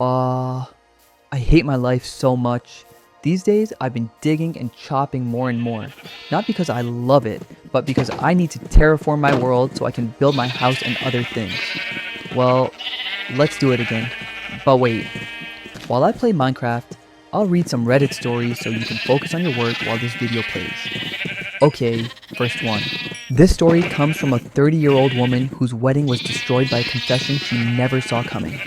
Uh, I hate my life so much. These days, I've been digging and chopping more and more. Not because I love it, but because I need to terraform my world so I can build my house and other things. Well, let's do it again. But wait, while I play Minecraft, I'll read some Reddit stories so you can focus on your work while this video plays. Okay, first one. This story comes from a 30-year-old woman whose wedding was destroyed by a confession she never saw coming.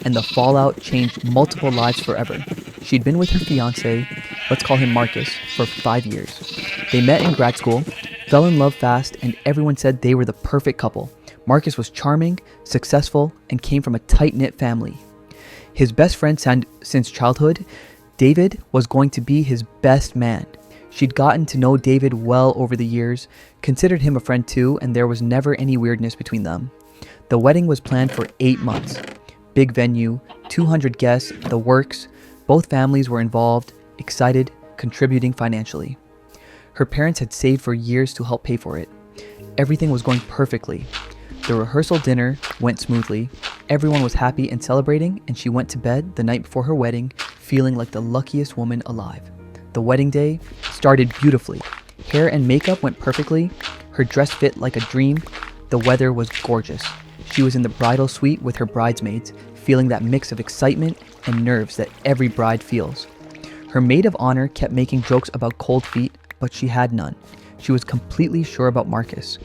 And the fallout changed multiple lives forever. She'd been with her fiance, let's call him Marcus, for 5 years. They met in grad school, fell in love fast, and everyone said they were the perfect couple. Marcus was charming, successful, and came from a tight-knit family. His best friend since childhood, David, was going to be his best man. She'd gotten to know David well over the years, considered him a friend too, and there was never any weirdness between them. The wedding was planned for 8 months. Big venue, 200 guests, the works. Both families were involved, excited, contributing financially. Her parents had saved for years to help pay for it. Everything was going perfectly. The rehearsal dinner went smoothly. Everyone was happy and celebrating, and she went to bed the night before her wedding, feeling like the luckiest woman alive. The wedding day started beautifully. Hair and makeup went perfectly. Her dress fit like a dream. The weather was gorgeous. She was in the bridal suite with her bridesmaids, feeling that mix of excitement and nerves that every bride feels. Her maid of honor kept making jokes about cold feet, but she had none. She was completely sure about Marcus.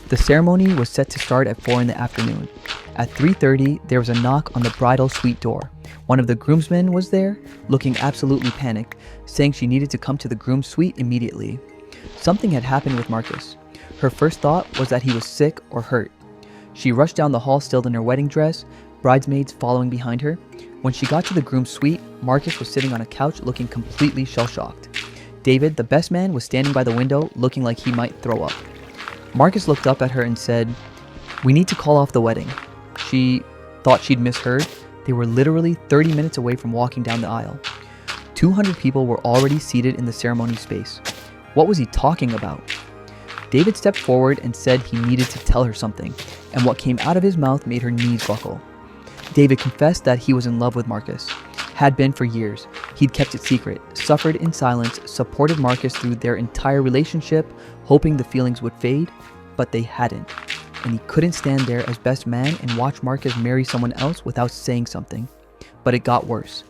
The ceremony was set to start at 4 in the afternoon. At 3:30, there was a knock on the bridal suite door. One of the groomsmen was there, looking absolutely panicked, saying she needed to come to the groom's suite immediately. Something had happened with Marcus. Her first thought was that he was sick or hurt. She rushed down the hall still in her wedding dress, bridesmaids following behind her. When she got to the groom's suite, Marcus was sitting on a couch looking completely shell-shocked. David, the best man, was standing by the window looking like he might throw up. Marcus looked up at her and said, "We need to call off the wedding." She thought she'd misheard. They were literally 30 minutes away from walking down the aisle. 200 people were already seated in the ceremony space. What was he talking about? David stepped forward and said he needed to tell her something, and what came out of his mouth made her knees buckle. David confessed that he was in love with Marcus. Had been for years. He'd kept it secret, suffered in silence, supported Marcus through their entire relationship, hoping the feelings would fade, but they hadn't. And he couldn't stand there as best man and watch Marcus marry someone else without saying something. But it got worse.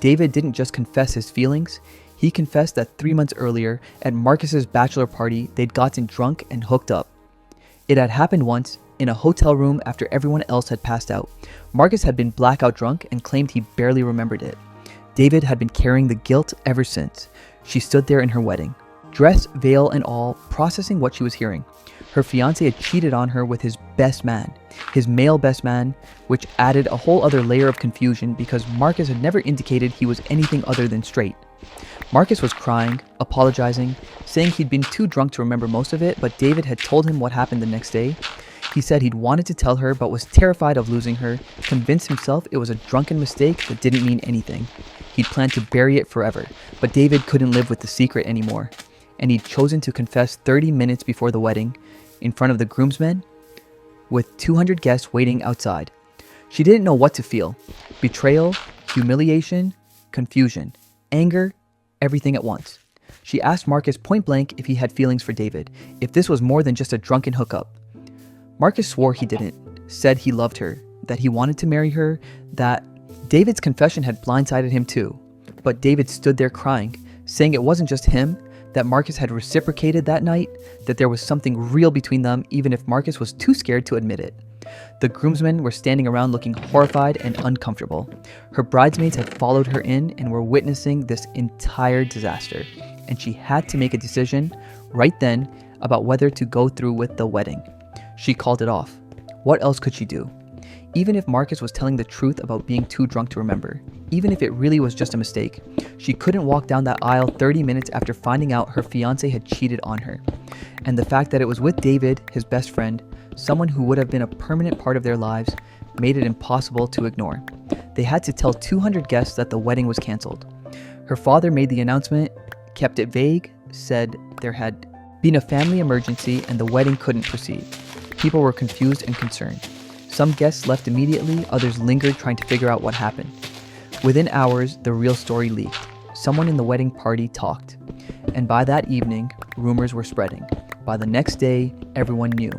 David didn't just confess his feelings. He confessed that 3 months earlier, at Marcus's bachelor party, they'd gotten drunk and hooked up. It had happened once, in a hotel room after everyone else had passed out. Marcus had been blackout drunk and claimed he barely remembered it. David had been carrying the guilt ever since. She stood there in her wedding, dress, veil, and all, processing what she was hearing. Her fiancé had cheated on her with his best man, his male best man, which added a whole other layer of confusion because Marcus had never indicated he was anything other than straight. Marcus was crying, apologizing, saying he'd been too drunk to remember most of it, but David had told him what happened the next day. He said he'd wanted to tell her but was terrified of losing her, convinced himself it was a drunken mistake that didn't mean anything. He'd planned to bury it forever, but David couldn't live with the secret anymore, and he'd chosen to confess 30 minutes before the wedding, in front of the groomsmen, with 200 guests waiting outside. She didn't know what to feel. Betrayal, humiliation, confusion, anger, everything at once. She asked Marcus point blank if he had feelings for David, if this was more than just a drunken hookup. Marcus swore he didn't, said he loved her, that he wanted to marry her, that David's confession had blindsided him too. But David stood there crying, saying it wasn't just him, that Marcus had reciprocated that night, that there was something real between them even if Marcus was too scared to admit it. The groomsmen were standing around looking horrified and uncomfortable. Her bridesmaids had followed her in and were witnessing this entire disaster, and she had to make a decision right then about whether to go through with the wedding. She called it off. What else could she do? Even if Marcus was telling the truth about being too drunk to remember, even if it really was just a mistake, she couldn't walk down that aisle 30 minutes after finding out her fiancé had cheated on her. And the fact that it was with David, his best friend, someone who would have been a permanent part of their lives, made it impossible to ignore. They had to tell 200 guests that the wedding was canceled. Her father made the announcement, kept it vague, said there had been a family emergency and the wedding couldn't proceed. People were confused and concerned. Some guests left immediately, others lingered trying to figure out what happened. Within hours, the real story leaked. Someone in the wedding party talked. And by that evening, rumors were spreading. By the next day, everyone knew.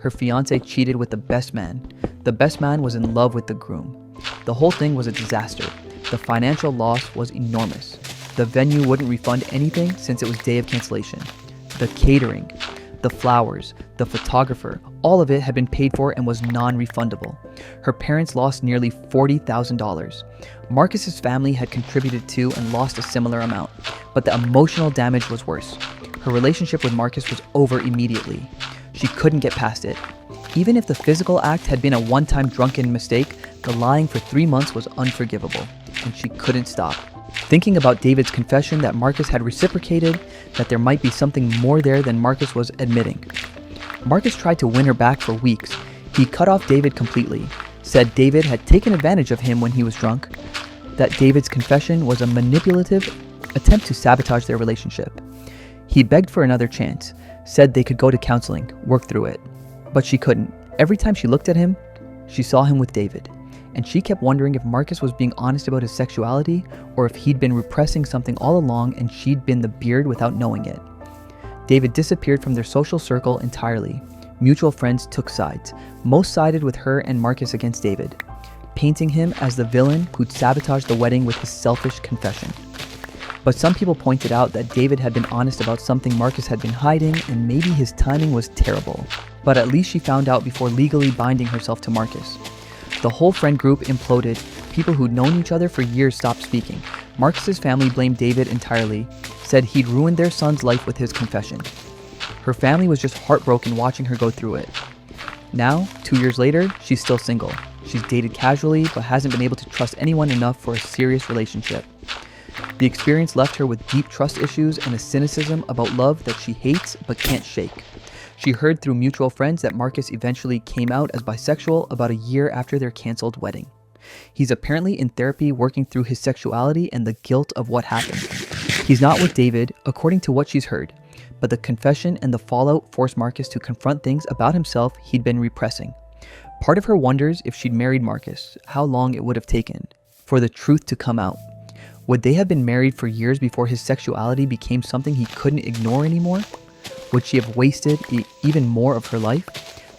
Her fiancé cheated with the best man. The best man was in love with the groom. The whole thing was a disaster. The financial loss was enormous. The venue wouldn't refund anything since it was day of cancellation. The catering, the flowers, the photographer, all of it had been paid for and was non-refundable. Her parents lost nearly $40,000. Marcus's family had contributed to and lost a similar amount, but the emotional damage was worse. Her relationship with Marcus was over immediately. She couldn't get past it. Even if the physical act had been a one-time drunken mistake, the lying for 3 months was unforgivable, and she couldn't stop. Thinking about David's confession that Marcus had reciprocated, that there might be something more there than Marcus was admitting. Marcus tried to win her back for weeks. He cut off David completely, said David had taken advantage of him when he was drunk, that David's confession was a manipulative attempt to sabotage their relationship. He begged for another chance, said they could go to counseling, work through it. But she couldn't. Every time she looked at him, she saw him with David. And she kept wondering if Marcus was being honest about his sexuality or if he'd been repressing something all along and she'd been the beard without knowing it. David disappeared from their social circle entirely. Mutual friends took sides. Most sided with her and Marcus against David, painting him as the villain who'd sabotaged the wedding with his selfish confession. But some people pointed out that David had been honest about something Marcus had been hiding, and maybe his timing was terrible. But at least she found out before legally binding herself to Marcus. The whole friend group imploded. People who'd known each other for years stopped speaking. Marcus's family blamed David entirely, said he'd ruined their son's life with his confession. Her family was just heartbroken watching her go through it. Now, 2 years later, she's still single. She's dated casually, but hasn't been able to trust anyone enough for a serious relationship. The experience left her with deep trust issues and a cynicism about love that she hates but can't shake. She heard through mutual friends that Marcus eventually came out as bisexual about a year after their canceled wedding. He's apparently in therapy working through his sexuality and the guilt of what happened. He's not with David, according to what she's heard, but the confession and the fallout forced Marcus to confront things about himself he'd been repressing. Part of her wonders if she'd married Marcus, how long it would have taken for the truth to come out. Would they have been married for years before his sexuality became something he couldn't ignore anymore? Would she have wasted even more of her life?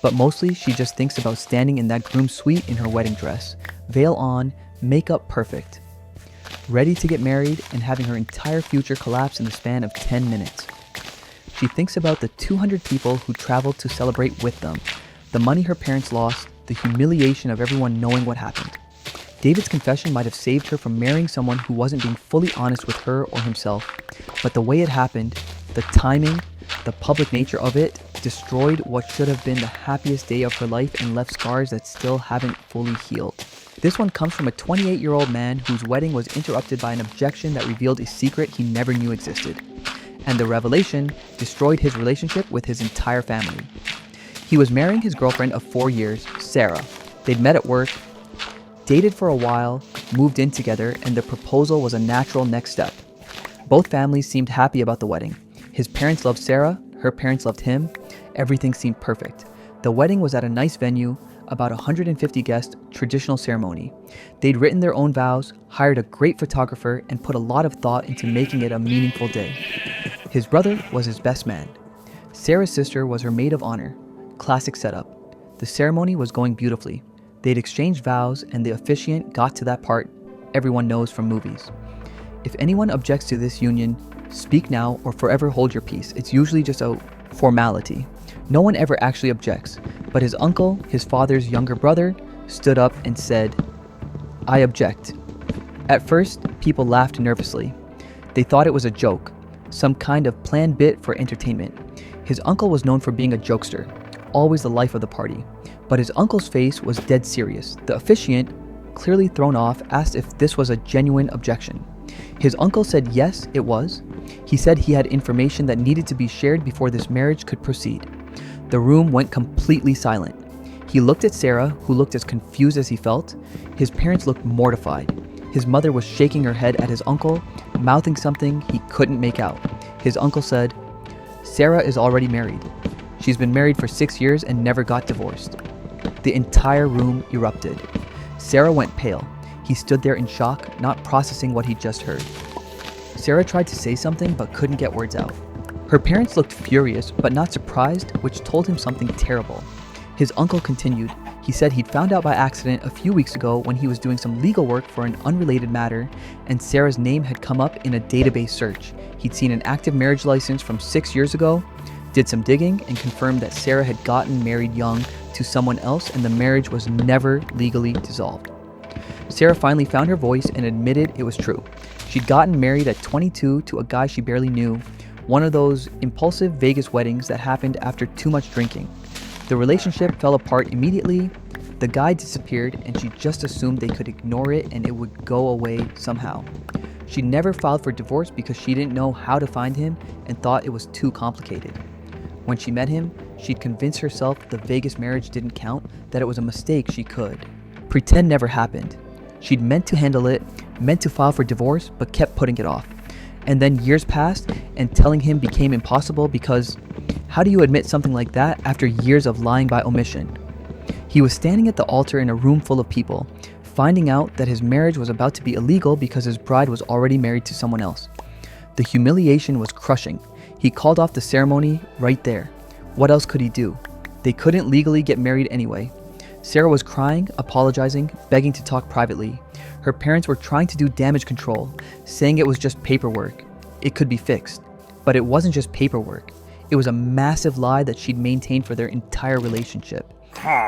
But mostly, she just thinks about standing in that groom's suite in her wedding dress, veil on, makeup perfect, ready to get married and having her entire future collapse in the span of 10 minutes. She thinks about the 200 people who traveled to celebrate with them, the money her parents lost, the humiliation of everyone knowing what happened. David's confession might have saved her from marrying someone who wasn't being fully honest with her or himself, but the way it happened, the timing, the public nature of it, destroyed what should have been the happiest day of her life and left scars that still haven't fully healed. This one comes from a 28-year-old man whose wedding was interrupted by an objection that revealed a secret he never knew existed. And the revelation destroyed his relationship with his entire family. He was marrying his girlfriend of 4 years, Sarah. They'd met at work, dated for a while, moved in together, and the proposal was a natural next step. Both families seemed happy about the wedding. His parents loved Sarah, her parents loved him. Everything seemed perfect. The wedding was at a nice venue, about 150 guests, traditional ceremony. They'd written their own vows, hired a great photographer, and put a lot of thought into making it a meaningful day. His brother was his best man. Sarah's sister was her maid of honor. Classic setup. The ceremony was going beautifully. They'd exchanged vows, and the officiant got to that part everyone knows from movies. If anyone objects to this union, speak now or forever hold your peace. It's usually just a formality. No one ever actually objects, but his uncle, his father's younger brother, stood up and said, "I object." At first, people laughed nervously. They thought it was a joke, some kind of planned bit for entertainment. His uncle was known for being a jokester, always the life of the party. But his uncle's face was dead serious. The officiant, clearly thrown off, asked if this was a genuine objection. His uncle said yes, it was. He said he had information that needed to be shared before this marriage could proceed. The room went completely silent. He looked at Sarah, who looked as confused as he felt. His parents looked mortified. His mother was shaking her head at his uncle, mouthing something he couldn't make out. His uncle said, "Sarah is already married. She's been married for 6 years and never got divorced." The entire room erupted. Sarah went pale. He stood there in shock, not processing what he'd just heard. Sarah tried to say something but couldn't get words out. Her parents looked furious but not surprised, which told him something terrible. His uncle continued. He said he'd found out by accident a few weeks ago when he was doing some legal work for an unrelated matter, and Sarah's name had come up in a database search. He'd seen an active marriage license from 6 years ago, did some digging, and confirmed that Sarah had gotten married young to someone else and the marriage was never legally dissolved. Sarah finally found her voice and admitted it was true. She'd gotten married at 22 to a guy she barely knew, one of those impulsive Vegas weddings that happened after too much drinking. The relationship fell apart immediately. The guy disappeared and she just assumed they could ignore it and it would go away somehow. She never filed for divorce because she didn't know how to find him and thought it was too complicated. When she met him, she'd convinced herself the Vegas marriage didn't count, that it was a mistake she could pretend never happened. She'd meant to handle it, meant to file for divorce, but kept putting it off. And then years passed and telling him became impossible because how do you admit something like that after years of lying by omission? He was standing at the altar in a room full of people, finding out that his marriage was about to be illegal because his bride was already married to someone else. The humiliation was crushing. He called off the ceremony right there. What else could he do? They couldn't legally get married anyway. Sarah was crying, apologizing, begging to talk privately. Her parents were trying to do damage control, saying it was just paperwork. It could be fixed. But it wasn't just paperwork. It was a massive lie that she'd maintained for their entire relationship.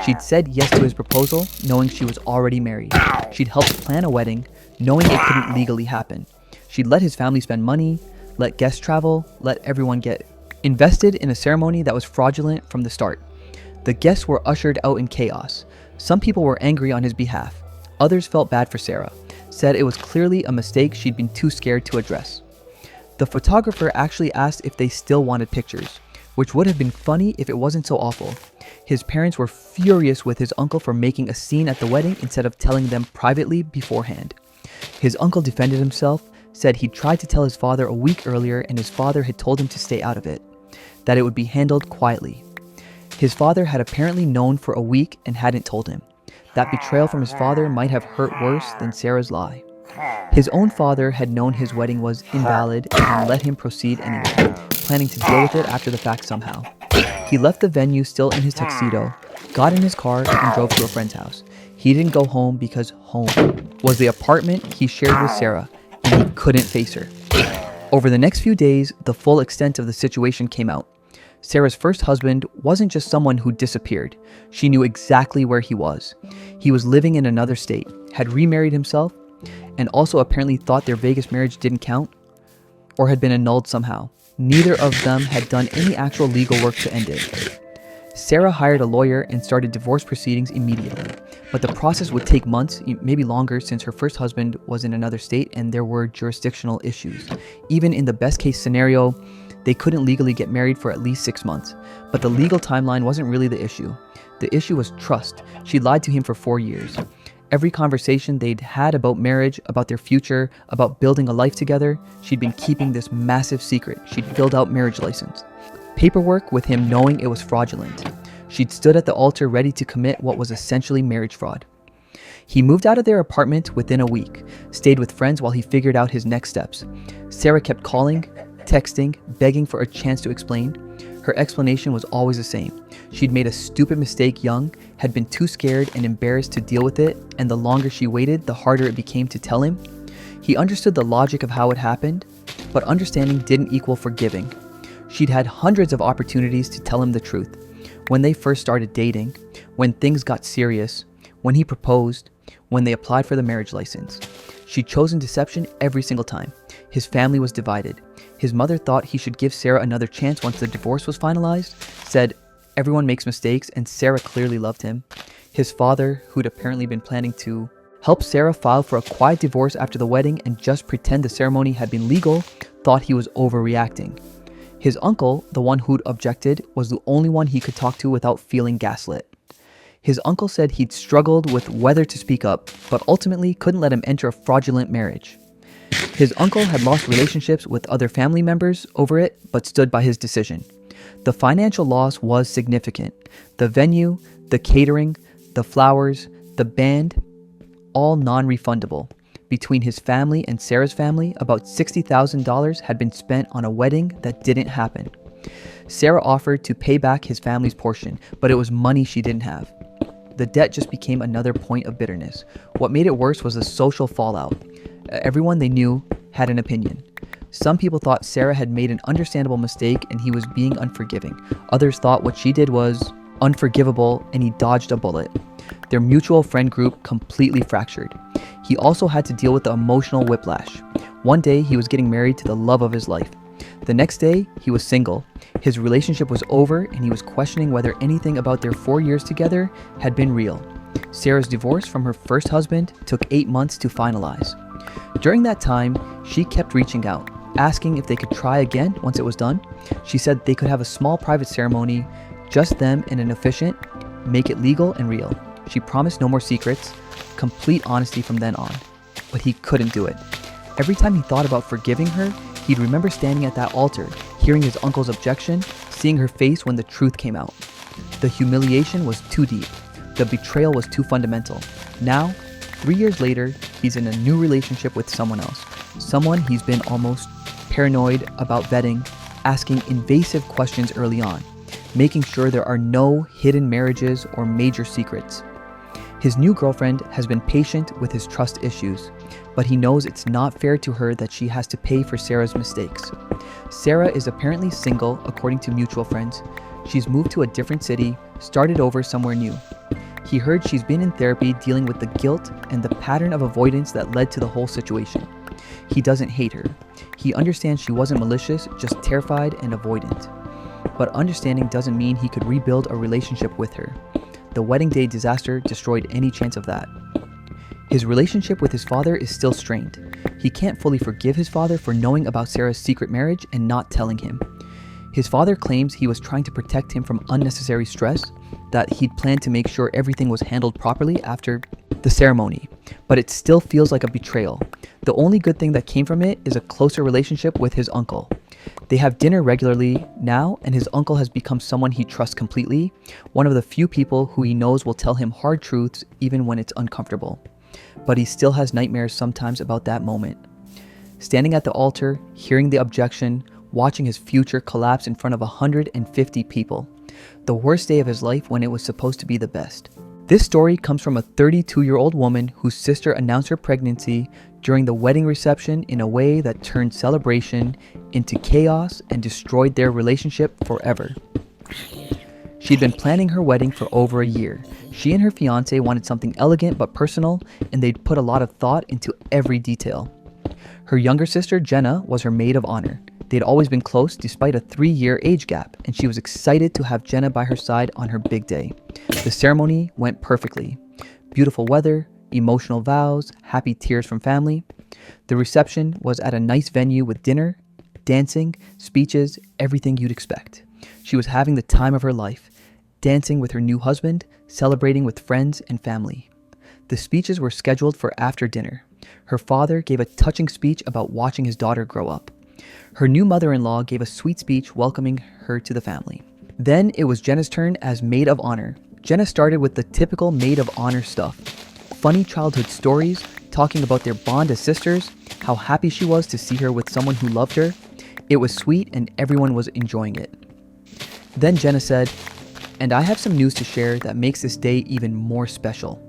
She'd said yes to his proposal, knowing she was already married. She'd helped plan a wedding, knowing it couldn't legally happen. She'd let his family spend money, let guests travel, let everyone get invested in a ceremony that was fraudulent from the start. The guests were ushered out in chaos. Some people were angry on his behalf. Others felt bad for Sarah, said it was clearly a mistake she'd been too scared to address. The photographer actually asked if they still wanted pictures, which would have been funny if it wasn't so awful. His parents were furious with his uncle for making a scene at the wedding instead of telling them privately beforehand. His uncle defended himself, said he'd tried to tell his father a week earlier and his father had told him to stay out of it, that it would be handled quietly. His father had apparently known for a week and hadn't told him. That betrayal from his father might have hurt worse than Sarah's lie. His own father had known his wedding was invalid and let him proceed anyway, planning to deal with it after the fact somehow. He left the venue still in his tuxedo, got in his car, and drove to a friend's house. He didn't go home because home was the apartment he shared with Sarah, and he couldn't face her. Over the next few days, the full extent of the situation came out. Sarah's first husband wasn't just someone who disappeared. She knew exactly where he was. He was living in another state, had remarried himself, and also apparently thought their Vegas marriage didn't count or had been annulled somehow. Neither of them had done any actual legal work to end it. Sarah hired a lawyer and started divorce proceedings immediately, but the process would take months, maybe longer, since her first husband was in another state and there were jurisdictional issues. Even in the best case scenario, they couldn't legally get married for at least 6 months. But the legal timeline wasn't really the issue. The issue was trust. She lied to him for 4 years. Every conversation they'd had about marriage, about their future, about building a life together, she'd been keeping this massive secret. She'd filled out marriage license paperwork with him knowing it was fraudulent. She'd stood at the altar ready to commit what was essentially marriage fraud. He moved out of their apartment within a week, stayed with friends while he figured out his next steps. Sarah kept calling, texting, begging for a chance to explain. Her explanation was always the same. She'd made a stupid mistake young, had been too scared and embarrassed to deal with it, and the longer she waited, the harder it became to tell him. He understood the logic of how it happened, but understanding didn't equal forgiving. She'd had hundreds of opportunities to tell him the truth. When they first started dating, when things got serious, when he proposed, when they applied for the marriage license. She'd chosen deception every single time. His family was divided. His mother thought he should give Sarah another chance once the divorce was finalized, said everyone makes mistakes and Sarah clearly loved him. His father, who'd apparently been planning to help Sarah file for a quiet divorce after the wedding and just pretend the ceremony had been legal, thought he was overreacting. His uncle, the one who'd objected, was the only one he could talk to without feeling gaslit. His uncle said he'd struggled with whether to speak up, but ultimately couldn't let him enter a fraudulent marriage. His uncle had lost relationships with other family members over it, but stood by his decision. The financial loss was significant. The venue, the catering, the flowers, the band, all non-refundable. Between his family and Sarah's family, about $60,000 had been spent on a wedding that didn't happen. Sarah offered to pay back his family's portion, but it was money she didn't have. The debt just became another point of bitterness. What made it worse was the social fallout. Everyone they knew had an opinion. Some people thought Sarah had made an understandable mistake and he was being unforgiving. Others thought what she did was unforgivable and he dodged a bullet. Their mutual friend group completely fractured. He also had to deal with the emotional whiplash. One day he was getting married to the love of his life. The next day he was single. His relationship was over and he was questioning whether anything about their 4 years together had been real. Sarah's divorce from her first husband took 8 months to finalize. During that time, she kept reaching out, asking if they could try again once it was done. She said they could have a small private ceremony, just them and an officiant, make it legal and real. She promised no more secrets, complete honesty from then on. But he couldn't do it. Every time he thought about forgiving her, he'd remember standing at that altar, hearing his uncle's objection, seeing her face when the truth came out. The humiliation was too deep. The betrayal was too fundamental. Now, 3 years later, he's in a new relationship with someone else. Someone he's been almost paranoid about vetting, asking invasive questions early on, making sure there are no hidden marriages or major secrets. His new girlfriend has been patient with his trust issues, but he knows it's not fair to her that she has to pay for Sarah's mistakes. Sarah is apparently single, according to mutual friends. She's moved to a different city, started over somewhere new. He heard she's been in therapy dealing with the guilt and the pattern of avoidance that led to the whole situation. He doesn't hate her. He understands she wasn't malicious, just terrified and avoidant. But understanding doesn't mean he could rebuild a relationship with her. The wedding day disaster destroyed any chance of that. His relationship with his father is still strained. He can't fully forgive his father for knowing about Sarah's secret marriage and not telling him. His father claims he was trying to protect him from unnecessary stress, that he'd planned to make sure everything was handled properly after the ceremony, but it still feels like a betrayal. The only good thing that came from it is a closer relationship with his uncle. They have dinner regularly now, and his uncle has become someone he trusts completely, one of the few people who he knows will tell him hard truths even when it's uncomfortable. But he still has nightmares sometimes about that moment. Standing at the altar, hearing the objection, watching his future collapse in front of 150 people. The worst day of his life when it was supposed to be the best. This story comes from a 32-year-old woman whose sister announced her pregnancy during the wedding reception in a way that turned celebration into chaos and destroyed their relationship forever. She'd been planning her wedding for over a year. She and her fiancé wanted something elegant but personal, and they'd put a lot of thought into every detail. Her younger sister, Jenna, was her maid of honor. They'd always been close despite a 3-year age gap, and she was excited to have Jenna by her side on her big day. The ceremony went perfectly. Beautiful weather, emotional vows, happy tears from family. The reception was at a nice venue with dinner, dancing, speeches, everything you'd expect. She was having the time of her life, dancing with her new husband, celebrating with friends and family. The speeches were scheduled for after dinner. Her father gave a touching speech about watching his daughter grow up. Her new mother-in-law gave a sweet speech welcoming her to the family. Then it was Jenna's turn as maid of honor. Jenna started with the typical maid of honor stuff. Funny childhood stories, talking about their bond as sisters, how happy she was to see her with someone who loved her. It was sweet and everyone was enjoying it. Then Jenna said, "And I have some news to share that makes this day even more special."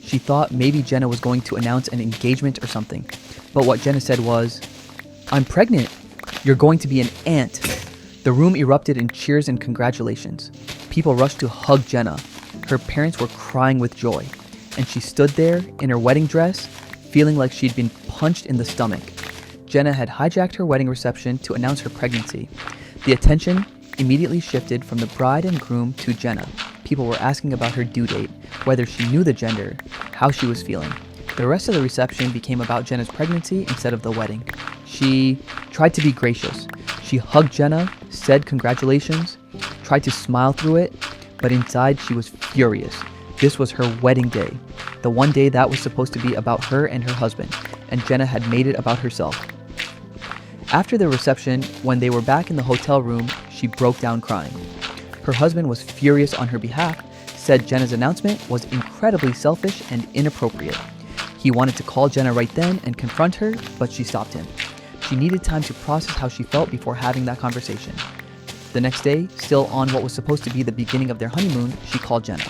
She thought maybe Jenna was going to announce an engagement or something, but what Jenna said was, "I'm pregnant. You're going to be an aunt." The room erupted in cheers and congratulations. People rushed to hug Jenna. Her parents were crying with joy, and she stood there in her wedding dress, feeling like she'd been punched in the stomach. Jenna had hijacked her wedding reception to announce her pregnancy. The attention immediately shifted from the bride and groom to Jenna. People were asking about her due date, whether she knew the gender, how she was feeling. The rest of the reception became about Jenna's pregnancy instead of the wedding. She tried to be gracious. She hugged Jenna, said congratulations, tried to smile through it, but inside she was furious. This was her wedding day, the one day that was supposed to be about her and her husband, and Jenna had made it about herself. After the reception, when they were back in the hotel room, she broke down crying. Her husband was furious on her behalf, said Jenna's announcement was incredibly selfish and inappropriate. He wanted to call Jenna right then and confront her, but she stopped him. She needed time to process how she felt before having that conversation. The next day, still on what was supposed to be the beginning of their honeymoon, she called Jenna.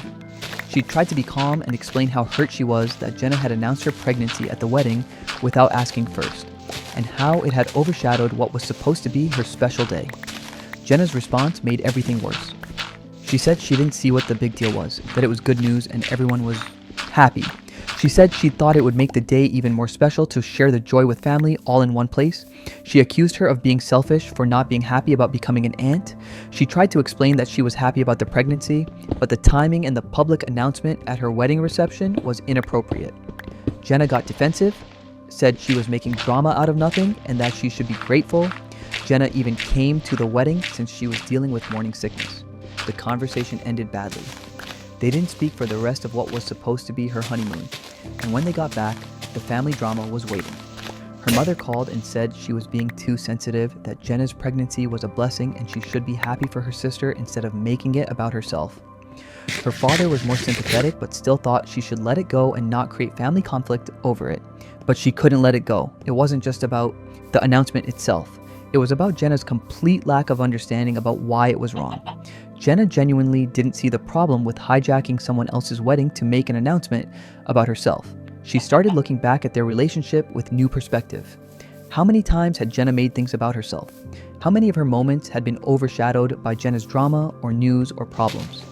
She tried to be calm and explain how hurt she was that Jenna had announced her pregnancy at the wedding without asking first, and how it had overshadowed what was supposed to be her special day. Jenna's response made everything worse. She said she didn't see what the big deal was, that it was good news and everyone was happy. She said she thought it would make the day even more special to share the joy with family all in one place. She accused her of being selfish for not being happy about becoming an aunt. She tried to explain that she was happy about the pregnancy, but the timing and the public announcement at her wedding reception was inappropriate. Jenna got defensive, said she was making drama out of nothing and that she should be grateful. Jenna even came to the wedding since she was dealing with morning sickness. The conversation ended badly. They didn't speak for the rest of what was supposed to be her honeymoon, and when they got back, the family drama was waiting. Her mother called and said she was being too sensitive, that Jenna's pregnancy was a blessing and she should be happy for her sister instead of making it about herself. Her father was more sympathetic but still thought she should let it go and not create family conflict over it. But she couldn't let it go. It wasn't just about the announcement itself. It was about Jenna's complete lack of understanding about why it was wrong. Jenna genuinely didn't see the problem with hijacking someone else's wedding to make an announcement about herself. She started looking back at their relationship with new perspective. How many times had Jenna made things about herself? How many of her moments had been overshadowed by Jenna's drama or news or problems?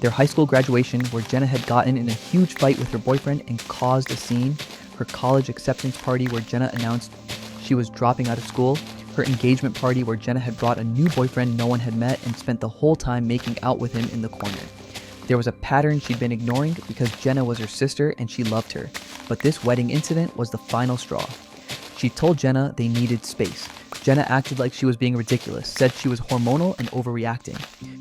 Their high school graduation, where Jenna had gotten in a huge fight with her boyfriend and caused a scene. Her college acceptance party, where Jenna announced she was dropping out of school. Her engagement party, where Jenna had brought a new boyfriend no one had met and spent the whole time making out with him in the corner. There was a pattern she'd been ignoring because Jenna was her sister and she loved her, but this wedding incident was the final straw. She told Jenna they needed space. Jenna acted like she was being ridiculous, said she was hormonal and overreacting.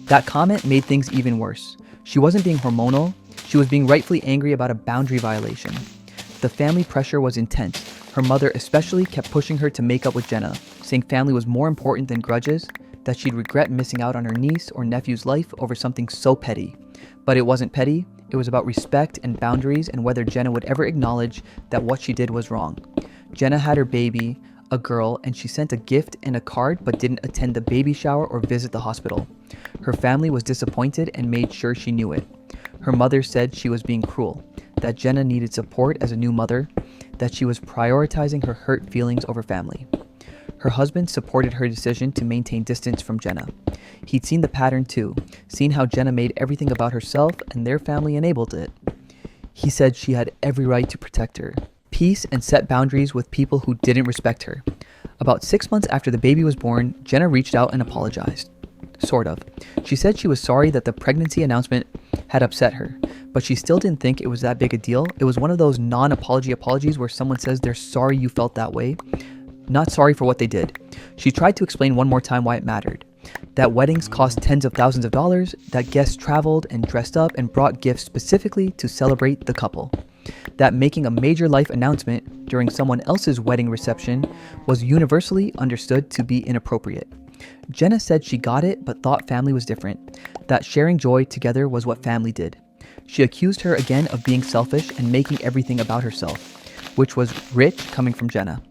That comment made things even worse. She wasn't being hormonal, she was being rightfully angry about a boundary violation. The family pressure was intense. Her mother especially kept pushing her to make up with Jenna, saying family was more important than grudges, that she'd regret missing out on her niece or nephew's life over something so petty. But it wasn't petty, it was about respect and boundaries and whether Jenna would ever acknowledge that what she did was wrong. Jenna had her baby, a girl, and she sent a gift and a card but didn't attend the baby shower or visit the hospital. Her family was disappointed and made sure she knew it. Her mother said she was being cruel, that Jenna needed support as a new mother, that she was prioritizing her hurt feelings over family. Her husband supported her decision to maintain distance from Jenna. He'd seen the pattern too, seen how Jenna made everything about herself and their family enabled it. He said she had every right to protect her peace and set boundaries with people who didn't respect her. About 6 months after the baby was born, Jenna reached out and apologized. Sort of. She said she was sorry that the pregnancy announcement had upset her, but she still didn't think it was that big a deal. It was one of those non-apology apologies where someone says they're sorry you felt that way, not sorry for what they did. She tried to explain one more time why it mattered. That weddings cost tens of thousands of dollars, that guests traveled and dressed up and brought gifts specifically to celebrate the couple. That making a major life announcement during someone else's wedding reception was universally understood to be inappropriate. Jenna said she got it but thought family was different, that sharing joy together was what family did. She accused her again of being selfish and making everything about herself, which was rich coming from Jenna.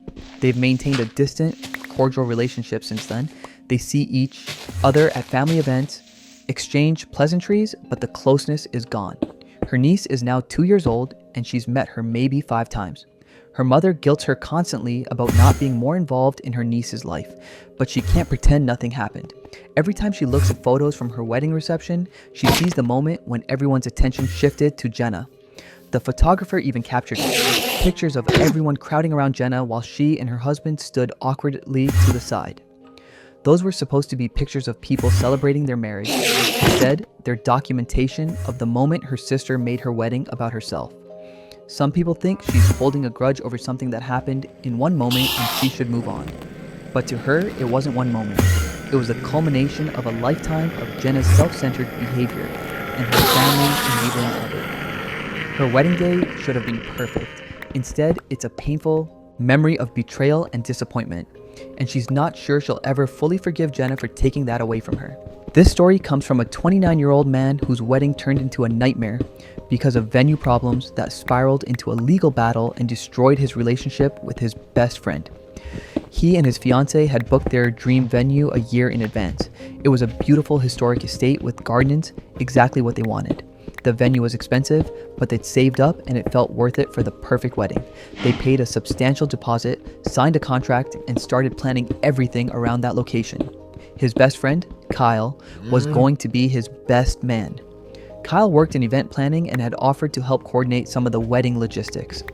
They've maintained a distant, cordial relationship since then. They see each other at family events, exchange pleasantries, but the closeness is gone. Her niece is now 2 years old and she's met her maybe 5 times. Her mother guilts her constantly about not being more involved in her niece's life, but she can't pretend nothing happened. Every time she looks at photos from her wedding reception, she sees the moment when everyone's attention shifted to Jenna. The photographer even captured pictures of everyone crowding around Jenna while she and her husband stood awkwardly to the side. Those were supposed to be pictures of people celebrating their marriage. Instead, they're documentation of the moment her sister made her wedding about herself. Some people think she's holding a grudge over something that happened in one moment and she should move on. But to her, it wasn't one moment. It was the culmination of a lifetime of Jenna's self-centered behavior and her family enabling of it. Her wedding day should have been perfect. Instead, it's a painful memory of betrayal and disappointment, and she's not sure she'll ever fully forgive Jenna for taking that away from her. This story comes from a 29-year-old man whose wedding turned into a nightmare because of venue problems that spiraled into a legal battle and destroyed his relationship with his best friend. He and his fiancée had booked their dream venue a year in advance. It was a beautiful historic estate with gardens, exactly what they wanted. The venue was expensive, but they'd saved up and it felt worth it for the perfect wedding. They paid a substantial deposit, signed a contract, and started planning everything around that location. His best friend, Kyle, was going to be his best man. Kyle worked in event planning and had offered to help coordinate some of the wedding logistics.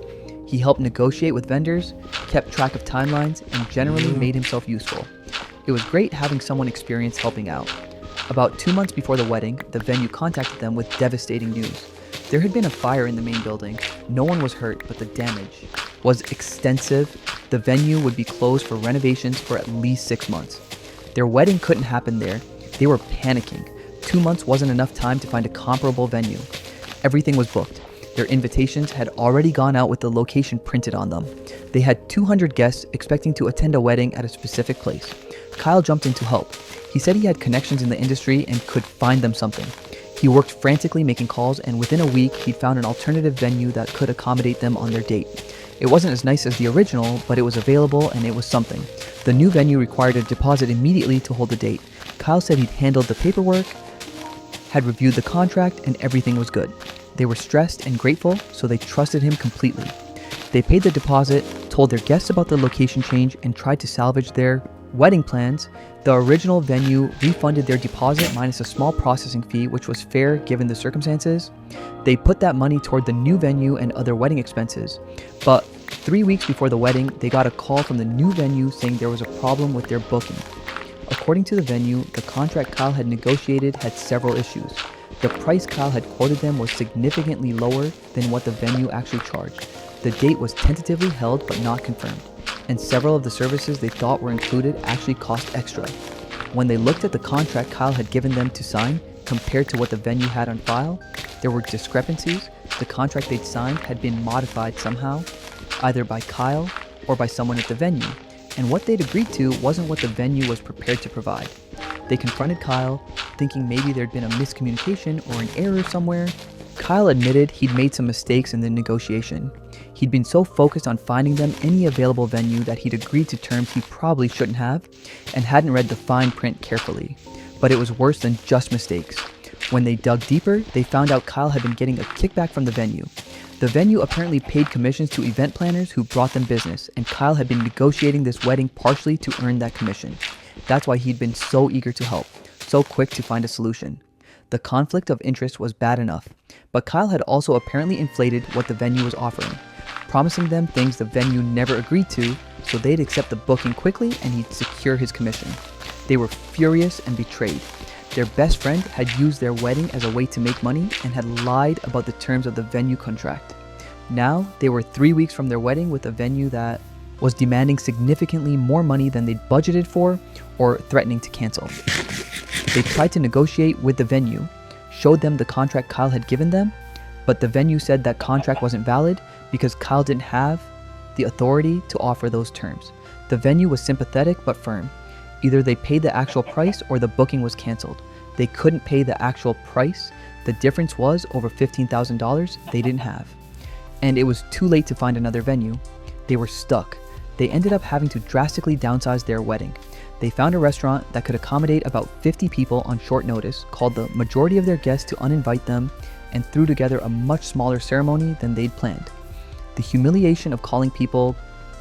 He helped negotiate with vendors, kept track of timelines, and generally made himself useful. It was great having someone experienced helping out. About 2 months before the wedding, the venue contacted them with devastating news. There had been a fire in the main building. No one was hurt, but the damage was extensive. The venue would be closed for renovations for at least 6 months. Their wedding couldn't happen there. They were panicking. 2 months wasn't enough time to find a comparable venue. Everything was booked. Their invitations had already gone out with the location printed on them. They had 200 guests expecting to attend a wedding at a specific place. Kyle jumped in to help. He said he had connections in the industry and could find them something. He worked frantically making calls, and within a week, he'd found an alternative venue that could accommodate them on their date. It wasn't as nice as the original, but it was available and it was something. The new venue required a deposit immediately to hold the date. Kyle said he'd handled the paperwork, had reviewed the contract, and everything was good. They were stressed and grateful, so they trusted him completely. They paid the deposit, told their guests about the location change, and tried to salvage their wedding plans. The original venue refunded their deposit minus a small processing fee, which was fair given the circumstances. They put that money toward the new venue and other wedding expenses. But 3 weeks before the wedding, they got a call from the new venue saying there was a problem with their booking. According to the venue, the contract Kyle had negotiated had several issues. The price Kyle had quoted them was significantly lower than what the venue actually charged. The date was tentatively held but not confirmed, and several of the services they thought were included actually cost extra. When they looked at the contract Kyle had given them to sign compared to what the venue had on file, there were discrepancies. The contract they'd signed had been modified somehow, either by Kyle or by someone at the venue, and what they'd agreed to wasn't what the venue was prepared to provide. They confronted Kyle, thinking maybe there'd been a miscommunication or an error somewhere. Kyle admitted he'd made some mistakes in the negotiation. He'd been so focused on finding them any available venue that he'd agreed to terms he probably shouldn't have and hadn't read the fine print carefully. But it was worse than just mistakes. When they dug deeper, they found out Kyle had been getting a kickback from the venue. The venue apparently paid commissions to event planners who brought them business, and Kyle had been negotiating this wedding partially to earn that commission. That's why he'd been so eager to help, so quick to find a solution. The conflict of interest was bad enough, but Kyle had also apparently inflated what the venue was offering, promising them things the venue never agreed to, so they'd accept the booking quickly and he'd secure his commission. They were furious and betrayed. Their best friend had used their wedding as a way to make money and had lied about the terms of the venue contract. Now, they were 3 weeks from their wedding with a venue that was demanding significantly more money than they'd budgeted for or threatening to cancel. They tried to negotiate with the venue, showed them the contract Kyle had given them, but the venue said that contract wasn't valid because Kyle didn't have the authority to offer those terms. The venue was sympathetic but firm. Either they paid the actual price or the booking was canceled. They couldn't pay the actual price. The difference was over $15,000 they didn't have. And it was too late to find another venue. They were stuck. They ended up having to drastically downsize their wedding. They found a restaurant that could accommodate about 50 people on short notice, called the majority of their guests to uninvite them, and threw together a much smaller ceremony than they'd planned. The humiliation of calling people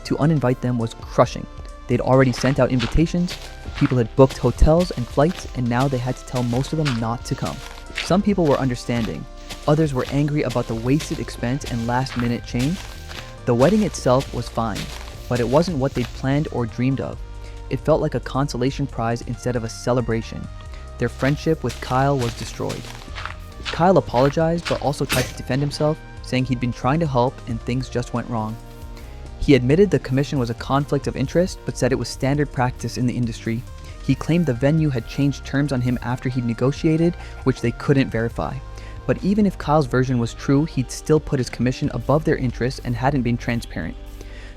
to uninvite them was crushing. They'd already sent out invitations, people had booked hotels and flights, and now they had to tell most of them not to come. Some people were understanding. Others were angry about the wasted expense and last-minute change. The wedding itself was fine, but it wasn't what they'd planned or dreamed of. It felt like a consolation prize instead of a celebration. Their friendship with Kyle was destroyed. Kyle apologized, but also tried to defend himself, saying he'd been trying to help and things just went wrong. He admitted the commission was a conflict of interest, but said it was standard practice in the industry. He claimed the venue had changed terms on him after he'd negotiated, which they couldn't verify. But even if Kyle's version was true, he'd still put his commission above their interest and hadn't been transparent.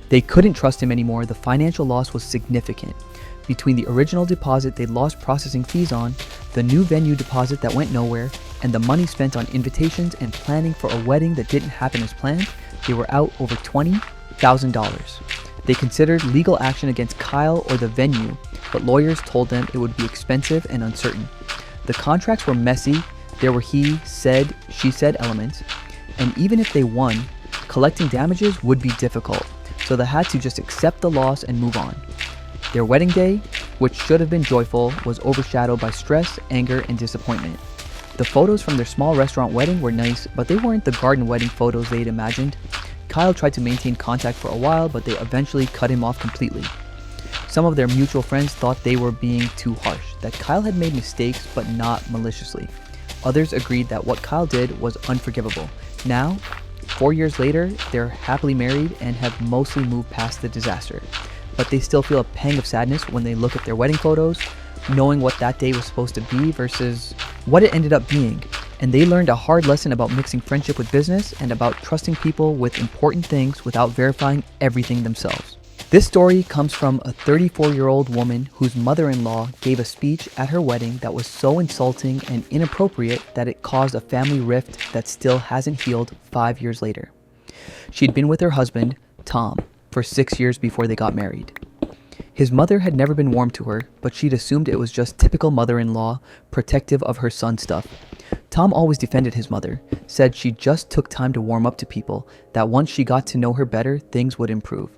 They couldn't trust him anymore. The financial loss was significant. between the original deposit they lost processing fees on, the new venue deposit that went nowhere, and the money spent on invitations and planning for a wedding that didn't happen as planned, they were out over $20,000. They considered legal action against Kyle or the venue, but lawyers told them it would be expensive and uncertain. The contracts were messy, there were he said, she said elements, and even if they won, collecting damages would be difficult, so they had to just accept the loss and move on. Their wedding day, which should have been joyful, was overshadowed by stress, anger, and disappointment. The photos from their small restaurant wedding were nice, but they weren't the garden wedding photos they'd imagined. Kyle tried to maintain contact for a while, but they eventually cut him off completely. Some of their mutual friends thought they were being too harsh, that Kyle had made mistakes but not maliciously. Others agreed that what Kyle did was unforgivable. Now, 4 years later, they're happily married and have mostly moved past the disaster. But they still feel a pang of sadness when they look at their wedding photos, knowing what that day was supposed to be versus what it ended up being. And they learned a hard lesson about mixing friendship with business and about trusting people with important things without verifying everything themselves. This story comes from a 34-year-old woman whose mother-in-law gave a speech at her wedding that was so insulting and inappropriate that it caused a family rift that still hasn't healed 5 years later. She'd been with her husband, Tom, for 6 years before they got married. His mother had never been warm to her, but she'd assumed it was just typical mother-in-law, protective of her son stuff. Tom always defended his mother, said she just took time to warm up to people, that once she got to know her better, things would improve.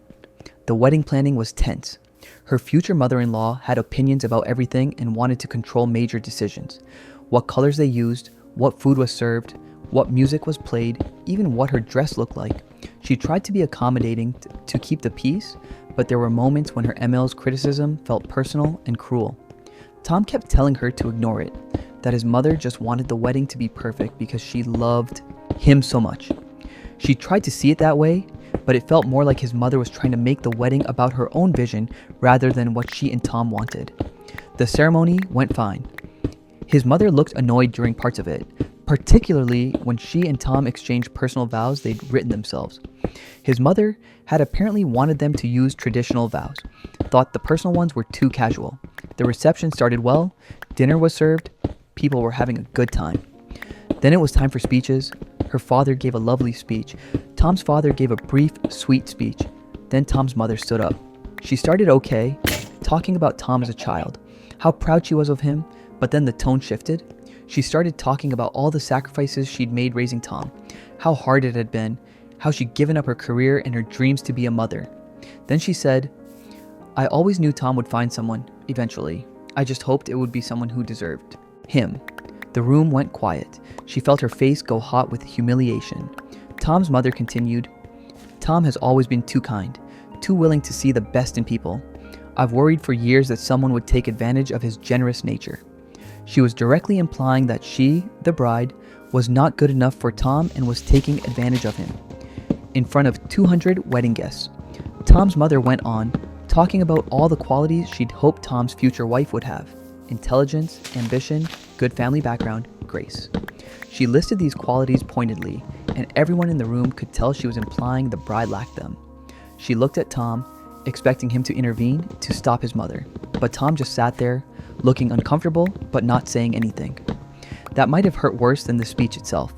The wedding planning was tense. Her future mother-in-law had opinions about everything and wanted to control major decisions. What colors they used, what food was served, what music was played, even what her dress looked like. She tried to be accommodating to keep the peace, but there were moments when her ML's criticism felt personal and cruel. Tom kept telling her to ignore it, that his mother just wanted the wedding to be perfect because she loved him so much. She tried to see it that way, but it felt more like his mother was trying to make the wedding about her own vision rather than what she and Tom wanted. The ceremony went fine. His mother looked annoyed during parts of it, particularly when she and Tom exchanged personal vows they'd written themselves. His mother had apparently wanted them to use traditional vows, thought the personal ones were too casual. The reception started well, dinner was served, people were having a good time. Then it was time for speeches. Her father gave a lovely speech. Tom's father gave a brief, sweet speech. Then Tom's mother stood up. She started okay, talking about Tom as a child, how proud she was of him, but then the tone shifted. She started talking about all the sacrifices she'd made raising Tom, how hard it had been, how she'd given up her career and her dreams to be a mother. Then she said, "I always knew Tom would find someone, eventually. I just hoped it would be someone who deserved him." The room went quiet. She felt her face go hot with humiliation. Tom's mother continued, "Tom has always been too kind, too willing to see the best in people. I've worried for years that someone would take advantage of his generous nature." She was directly implying that she, the bride, was not good enough for Tom and was taking advantage of him. In front of 200 wedding guests, Tom's mother went on, talking about all the qualities she'd hoped Tom's future wife would have: intelligence, ambition, good family background, grace. She listed these qualities pointedly, and everyone in the room could tell she was implying the bride lacked them. She looked at Tom, expecting him to intervene to stop his mother, but Tom just sat there, looking uncomfortable but not saying anything. That might have hurt worse than the speech itself.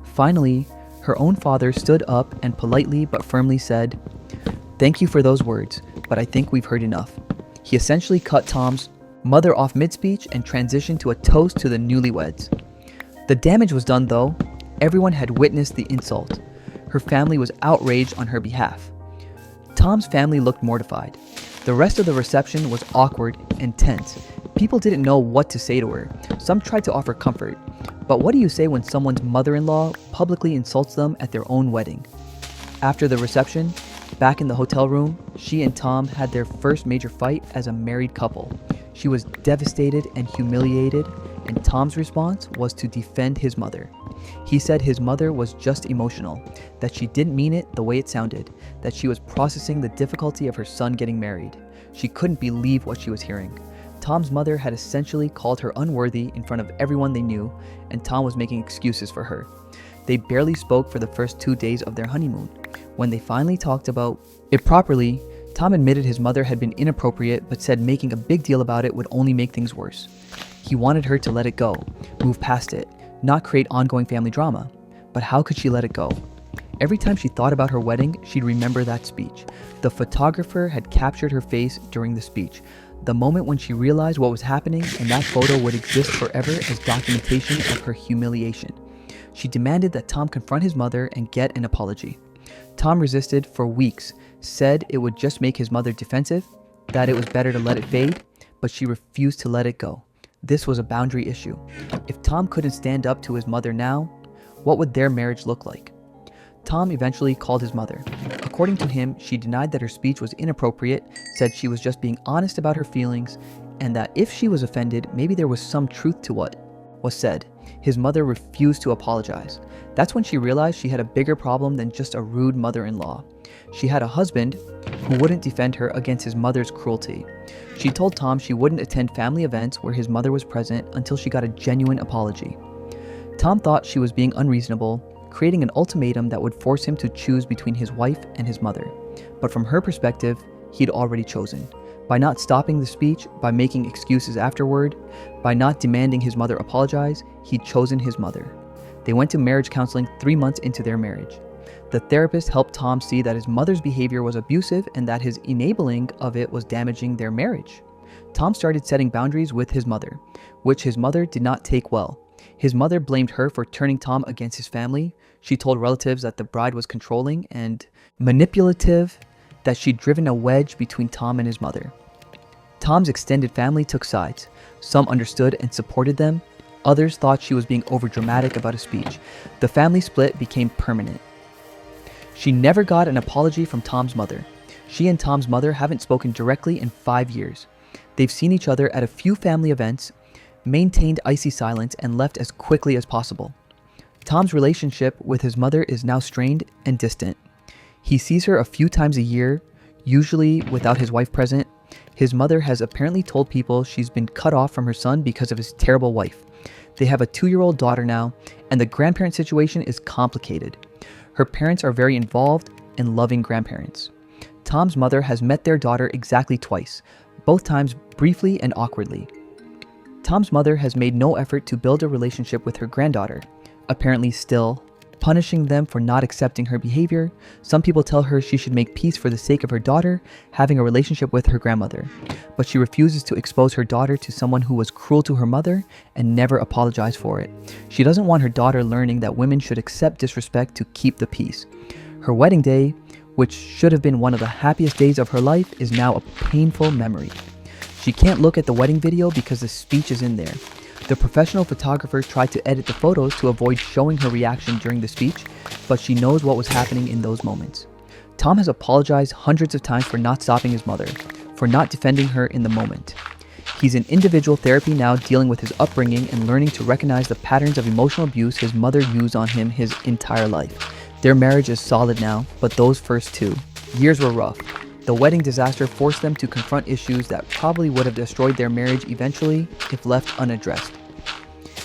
Finally, her own father stood up and politely but firmly said, "Thank you for those words, but I think we've heard enough." He essentially cut Tom's mother off mid-speech and transitioned to a toast to the newlyweds. The damage was done though. Everyone had witnessed the insult. Her family was outraged on her behalf. Tom's family looked mortified. The rest of the reception was awkward and tense. People didn't know what to say to her. Some tried to offer comfort. But what do you say when someone's mother-in-law publicly insults them at their own wedding? After the reception, back in the hotel room, she and Tom had their first major fight as a married couple. She was devastated and humiliated, and Tom's response was to defend his mother. He said his mother was just emotional, that she didn't mean it the way it sounded, that she was processing the difficulty of her son getting married. She couldn't believe what she was hearing. Tom's mother had essentially called her unworthy in front of everyone they knew, and Tom was making excuses for her. They barely spoke for the first 2 days of their honeymoon. When they finally talked about it properly, Tom admitted his mother had been inappropriate, but said making a big deal about it would only make things worse. He wanted her to let it go, move past it, not create ongoing family drama. But how could she let it go? Every time she thought about her wedding, she'd remember that speech. The photographer had captured her face during the speech, the moment when she realized what was happening, and that photo would exist forever as documentation of her humiliation. She demanded that Tom confront his mother and get an apology. Tom resisted for weeks, said it would just make his mother defensive, that it was better to let it fade, but she refused to let it go. This was a boundary issue. If Tom couldn't stand up to his mother now, what would their marriage look like? Tom eventually called his mother. According to him, she denied that her speech was inappropriate, said she was just being honest about her feelings, and that if she was offended, maybe there was some truth to what was said. His mother refused to apologize. That's when she realized she had a bigger problem than just a rude mother-in-law. She had a husband who wouldn't defend her against his mother's cruelty. She told Tom she wouldn't attend family events where his mother was present until she got a genuine apology. Tom thought she was being unreasonable, creating an ultimatum that would force him to choose between his wife and his mother. But from her perspective, he'd already chosen. By not stopping the speech, by making excuses afterward, by not demanding his mother apologize, he'd chosen his mother. They went to marriage counseling 3 months into their marriage. The therapist helped Tom see that his mother's behavior was abusive and that his enabling of it was damaging their marriage. Tom started setting boundaries with his mother, which his mother did not take well. His mother blamed her for turning Tom against his family. She told relatives that the bride was controlling and manipulative, that she'd driven a wedge between Tom and his mother. Tom's extended family took sides. Some understood and supported them. Others thought she was being overdramatic about a speech. The family split became permanent. She never got an apology from Tom's mother. She and Tom's mother haven't spoken directly in 5 years. They've seen each other at a few family events, maintained icy silence, and left as quickly as possible. Tom's relationship with his mother is now strained and distant. He sees her a few times a year, usually without his wife present. His mother has apparently told people she's been cut off from her son because of his terrible wife. They have a 2-year-old daughter now, and the grandparent situation is complicated. Her parents are very involved and loving grandparents. Tom's mother has met their daughter exactly twice, both times briefly and awkwardly. Tom's mother has made no effort to build a relationship with her granddaughter, apparently still punishing them for not accepting her behavior. Some people tell her she should make peace for the sake of her daughter having a relationship with her grandmother, but she refuses to expose her daughter to someone who was cruel to her mother and never apologized for it. She doesn't want her daughter learning that women should accept disrespect to keep the peace. Her wedding day, which should have been one of the happiest days of her life, is now a painful memory. She can't look at the wedding video because the speech is in there. The professional photographer tried to edit the photos to avoid showing her reaction during the speech, but she knows what was happening in those moments. Tom has apologized hundreds of times for not stopping his mother, for not defending her in the moment. He's in individual therapy now, dealing with his upbringing and learning to recognize the patterns of emotional abuse his mother used on him his entire life. Their marriage is solid now, but those first 2 years were rough. The wedding disaster forced them to confront issues that probably would have destroyed their marriage eventually if left unaddressed.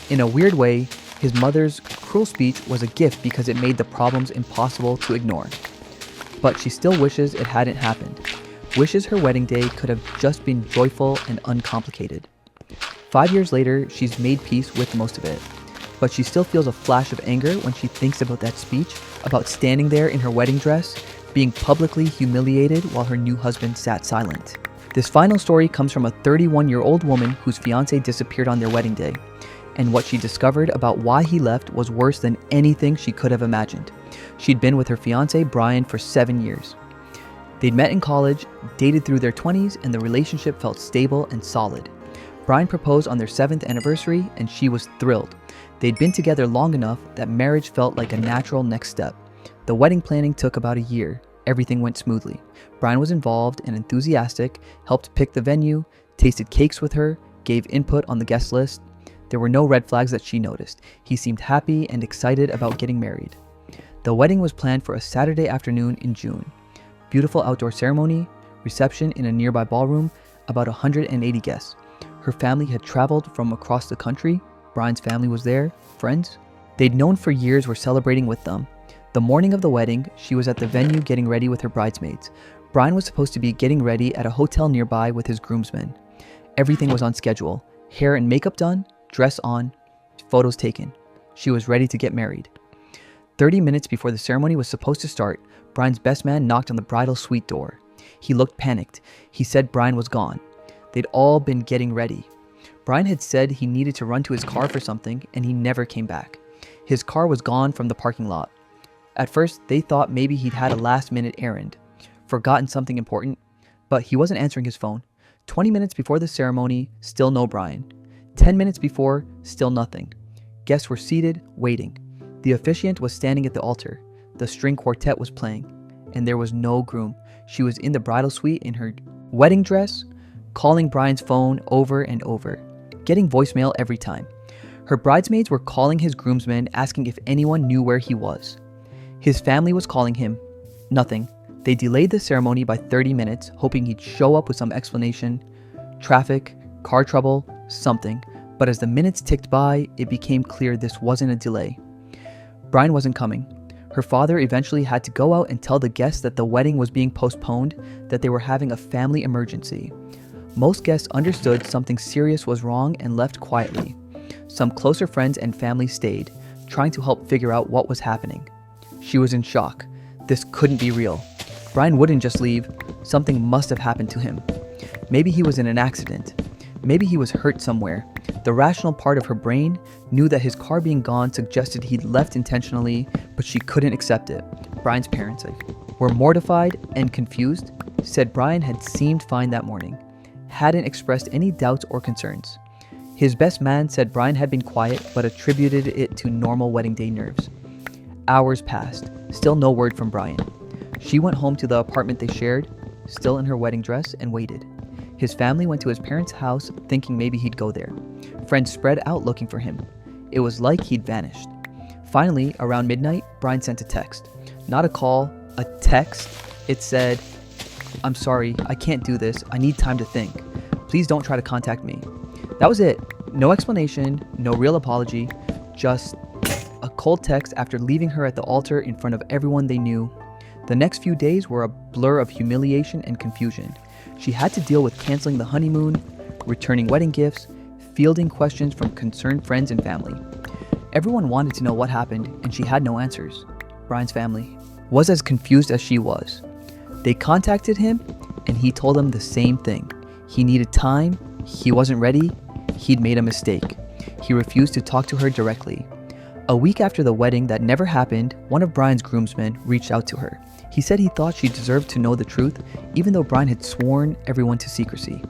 In a weird way, his mother's cruel speech was a gift because it made the problems impossible to ignore. But she still wishes it hadn't happened. Wishes her wedding day could have just been joyful and uncomplicated. 5 years later, she's made peace with most of it. But she still feels a flash of anger when she thinks about that speech, about standing there in her wedding dress, being publicly humiliated while her new husband sat silent. This final story comes from a 31-year-old woman whose fiancé disappeared on their wedding day, and what she discovered about why he left was worse than anything she could have imagined. She'd been with her fiancé, Brian, for 7 years. They'd met in college, dated through their 20s, and the relationship felt stable and solid. Brian proposed on their 7th anniversary, and she was thrilled. They'd been together long enough that marriage felt like a natural next step. The wedding planning took about a year. Everything went smoothly. Brian was involved and enthusiastic, helped pick the venue, tasted cakes with her, gave input on the guest list. There were no red flags that she noticed. He seemed happy and excited about getting married. The wedding was planned for a Saturday afternoon in June. Beautiful outdoor ceremony, reception in a nearby ballroom, about 180 guests. Her family had traveled from across the country. Brian's family was there, friends they'd known for years were celebrating with them. The morning of the wedding, she was at the venue getting ready with her bridesmaids. Brian was supposed to be getting ready at a hotel nearby with his groomsmen. Everything was on schedule. Hair and makeup done, dress on, photos taken. She was ready to get married. 30 minutes before the ceremony was supposed to start, Brian's best man knocked on the bridal suite door. He looked panicked. He said Brian was gone. They'd all been getting ready. Brian had said he needed to run to his car for something, and he never came back. His car was gone from the parking lot. At first, they thought maybe he'd had a last-minute errand, forgotten something important, but he wasn't answering his phone. 20 minutes before the ceremony, still no Brian. 10 minutes before, still nothing. Guests were seated, waiting. The officiant was standing at the altar. The string quartet was playing, and there was no groom. She was in the bridal suite in her wedding dress, calling Brian's phone over and over, getting voicemail every time. Her bridesmaids were calling his groomsmen, asking if anyone knew where he was. His family was calling him. Nothing. They delayed the ceremony by 30 minutes, hoping he'd show up with some explanation. Traffic, car trouble, something. But as the minutes ticked by, it became clear this wasn't a delay. Brian wasn't coming. Her father eventually had to go out and tell the guests that the wedding was being postponed, that they were having a family emergency. Most guests understood something serious was wrong and left quietly. Some closer friends and family stayed, trying to help figure out what was happening. She was in shock. This couldn't be real. Brian wouldn't just leave. Something must have happened to him. Maybe he was in an accident. Maybe he was hurt somewhere. The rational part of her brain knew that his car being gone suggested he'd left intentionally, but she couldn't accept it. Brian's parents were mortified and confused, said Brian had seemed fine that morning, hadn't expressed any doubts or concerns. His best man said Brian had been quiet, but attributed it to normal wedding day nerves. Hours passed, still no word from Brian. She went home to the apartment they shared, still in her wedding dress, and waited. His family went to his parents' house, thinking maybe he'd go there. Friends spread out looking for him. It was like he'd vanished. Finally, around midnight, Brian sent a text. Not a call, a text. It said, "I'm sorry, I can't do this. I need time to think. Please don't try to contact me." That was it. No explanation, no real apology, just a cold text after leaving her at the altar in front of everyone they knew. The next few days were a blur of humiliation and confusion. She had to deal with canceling the honeymoon, returning wedding gifts, fielding questions from concerned friends and family. Everyone wanted to know what happened, and she had no answers. Brian's family was as confused as she was. They contacted him, and he told them the same thing. He needed time, he wasn't ready, he'd made a mistake. He refused to talk to her directly. A week after the wedding that never happened, one of Brian's groomsmen reached out to her. He said he thought she deserved to know the truth, even though Brian had sworn everyone to secrecy.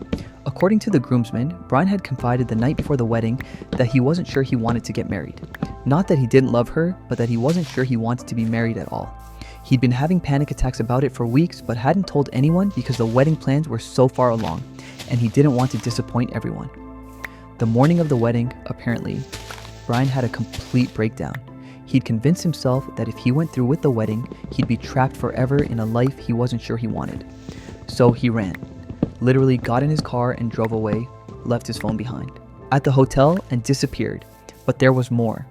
According to the groomsmen, Brian had confided the night before the wedding that he wasn't sure he wanted to get married. Not that he didn't love her, but that he wasn't sure he wanted to be married at all. He'd been having panic attacks about it for weeks, but hadn't told anyone because the wedding plans were so far along, and he didn't want to disappoint everyone. The morning of the wedding, apparently, Brian had a complete breakdown. He'd convinced himself that if he went through with the wedding, he'd be trapped forever in a life he wasn't sure he wanted. So he ran. Literally got in his car and drove away, left his phone behind at the hotel and disappeared. But there was more.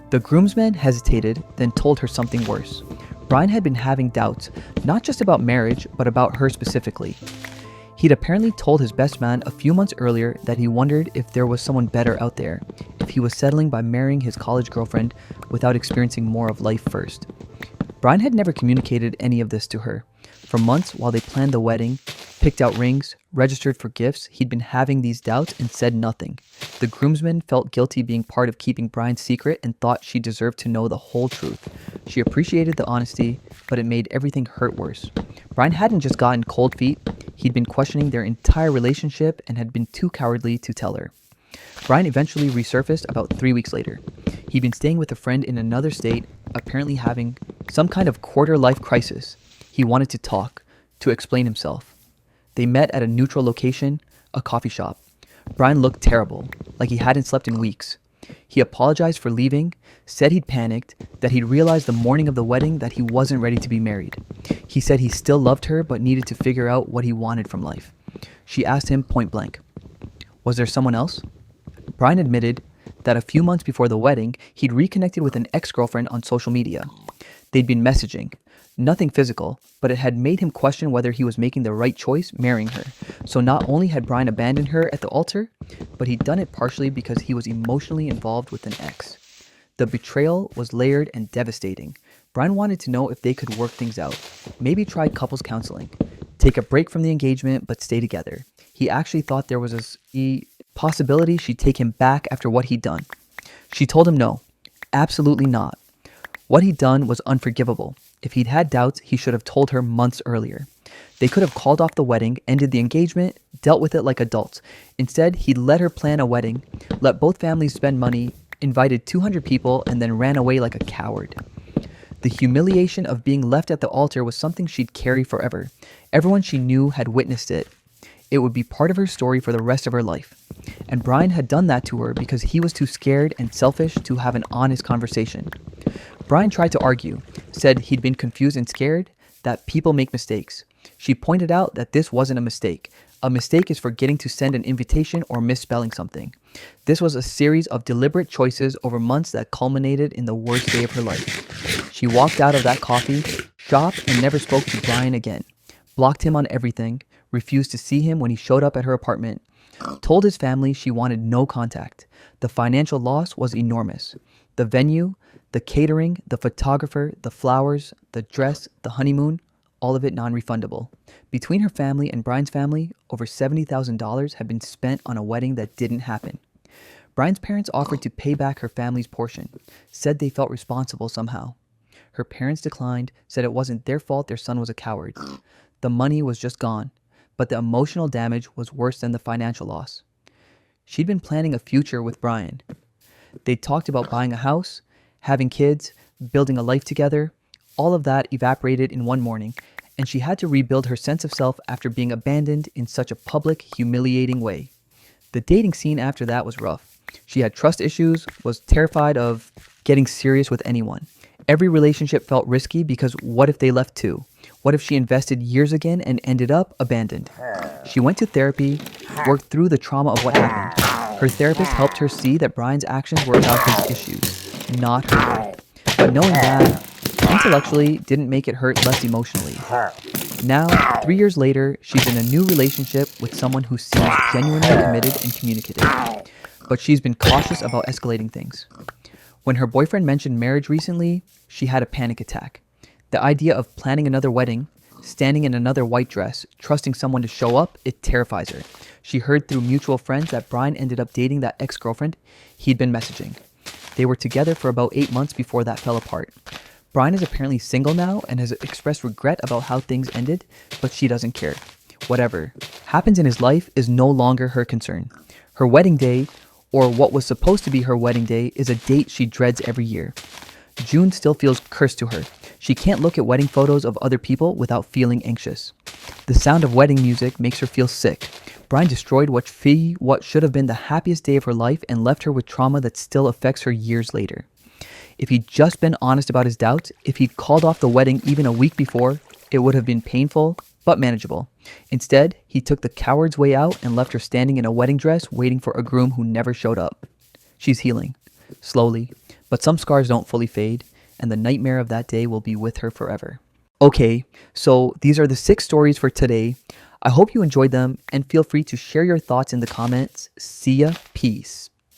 The groomsmen hesitated, then told her something worse. Brian had been having doubts, not just about marriage, but about her specifically. He'd apparently told his best man a few months earlier that he wondered if there was someone better out there, if he was settling by marrying his college girlfriend without experiencing more of life first. Brian had never communicated any of this to her. For months while they planned the wedding, picked out rings, registered for gifts, he'd been having these doubts and said nothing. The groomsmen felt guilty being part of keeping Brian's secret and thought she deserved to know the whole truth. She appreciated the honesty, but it made everything hurt worse. Brian hadn't just gotten cold feet, he'd been questioning their entire relationship and had been too cowardly to tell her. Brian eventually resurfaced about 3 weeks later. He'd been staying with a friend in another state, apparently having some kind of quarter-life crisis. He wanted to talk, to explain himself. They met at a neutral location, a coffee shop. Brian looked terrible, like he hadn't slept in weeks. He apologized for leaving, said he'd panicked, that he'd realized the morning of the wedding that he wasn't ready to be married. He said he still loved her but needed to figure out what he wanted from life. She asked him point blank, "Was there someone else?" Brian admitted that a few months before the wedding, he'd reconnected with an ex-girlfriend on social media. They'd been messaging. Nothing physical, but it had made him question whether he was making the right choice marrying her. So not only had Brian abandoned her at the altar, but he'd done it partially because he was emotionally involved with an ex. The betrayal was layered and devastating. Brian wanted to know if they could work things out. Maybe try couples counseling. Take a break from the engagement but stay together. He actually thought there was a possibility she'd take him back after what he'd done. She told him no, absolutely not. What he'd done was unforgivable. If he'd had doubts, he should have told her months earlier. They could have called off the wedding, ended the engagement, dealt with it like adults. Instead, he'd let her plan a wedding, let both families spend money, invited 200 people, and then ran away like a coward. The humiliation of being left at the altar was something she'd carry forever. Everyone she knew had witnessed it. It would be part of her story for the rest of her life. And Brian had done that to her because he was too scared and selfish to have an honest conversation. Brian tried to argue, said he'd been confused and scared, that people make mistakes. She pointed out that this wasn't a mistake. A mistake is forgetting to send an invitation or misspelling something. This was a series of deliberate choices over months that culminated in the worst day of her life. She walked out of that coffee shop and never spoke to Brian again. Blocked him on everything, refused to see him when he showed up at her apartment, told his family she wanted no contact. The financial loss was enormous. The venue, the catering, the photographer, the flowers, the dress, the honeymoon, all of it non-refundable. Between her family and Brian's family, over $70,000 had been spent on a wedding that didn't happen. Brian's parents offered to pay back her family's portion, said they felt responsible somehow. Her parents declined, said it wasn't their fault their son was a coward. The money was just gone, but the emotional damage was worse than the financial loss. She'd been planning a future with Brian. They talked about buying a house, having kids, building a life together. All of that evaporated in one morning, and she had to rebuild her sense of self after being abandoned in such a public, humiliating way. The dating scene after that was rough. She had trust issues, was terrified of getting serious with anyone. Every relationship felt risky because what if they left too? What if she invested years again and ended up abandoned? She went to therapy, worked through the trauma of what happened. Her therapist helped her see that Brian's actions were about his issues, not her. But knowing that, intellectually didn't make it hurt less emotionally. Now, 3 years later, she's in a new relationship with someone who seems genuinely committed and communicative. But she's been cautious about escalating things. When her boyfriend mentioned marriage recently, she had a panic attack. The idea of planning another wedding, standing in another white dress, trusting someone to show up, it terrifies her. She heard through mutual friends that Brian ended up dating that ex-girlfriend he'd been messaging. They were together for about 8 months before that fell apart. Brian is apparently single now and has expressed regret about how things ended, but she doesn't care. Whatever happens in his life is no longer her concern. Her wedding day, or what was supposed to be her wedding day, is a date she dreads every year. June still feels cursed to her. She can't look at wedding photos of other people without feeling anxious. The sound of wedding music makes her feel sick. Brian destroyed what should have been the happiest day of her life and left her with trauma that still affects her years later. If he'd just been honest about his doubts, if he'd called off the wedding even a week before, it would have been painful, but manageable. Instead, he took the coward's way out and left her standing in a wedding dress waiting for a groom who never showed up. She's healing, slowly, but some scars don't fully fade, and the nightmare of that day will be with her forever. Okay, so these are the 6 stories for today. I hope you enjoyed them, and feel free to share your thoughts in the comments. See ya, peace.